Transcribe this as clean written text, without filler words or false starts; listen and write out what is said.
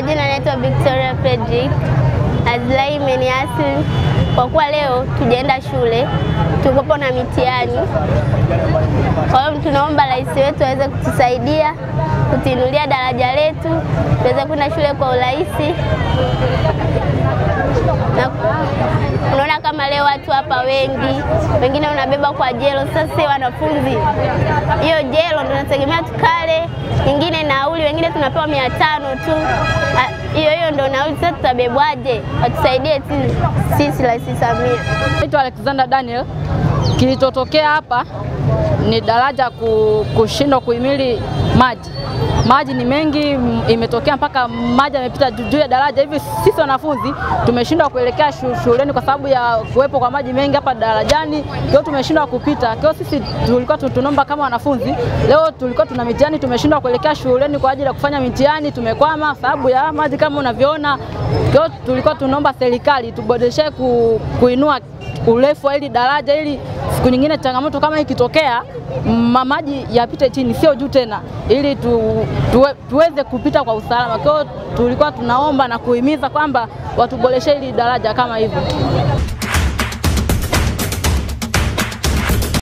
majina naitwa Victoria Frederick. Azlai imeniasi kwa kuwa leo tujaenda shule, tuko na mitihani. Kwa hiyo tunaomba rais wetu aweze kutusaidia kutinulia daraja letu, tuweze kwenda shule kwa urahisi. Na unaona kama leo watu hapa wengi, wengine unabeba kwa jelo. Sasa wanafunzi, hiyo jelo ndio tunategemea tukale, nyingine nauli, wengine tunapewa 500 tu. Hiyo ndio nauli, sasa tutabebwaje? Watusaidie sisi Rais Samia. Naitwa Alexander Daniel. Kilichotokea hapa ni daraja kushindwa kuhimili maji. Maji ni mengi, imetokea mpaka maji yamepita juu ya daraja. Hivi sisi wanafunzi tumeshindwa kuelekea shuleni kwa sababu ya kuwepo kwa maji mengi hapa darajani. Kwa hiyo tumeshindwa kupita. Kwa hiyo sisi tulikuwa tunaomba kama wanafunzi, leo tulikuwa tuna mitihani, tumeshindwa kuelekea shuleni kwa ajili ya kufanya mitihani, tumekwama sababu ya maji kama unavyoona. Kwa hiyo tulikuwa tunaomba serikali tuboreshe kuinua urefu wa hili daraja ili siku nyingine changamoto kama ikitokea maji yapite chini, sio juu tena, ili tuweze kupita kwa usalama. Kwa hiyo tulikuwa tunaomba na kuhimiza kwamba watuboreshe hili daraja kama hivyo.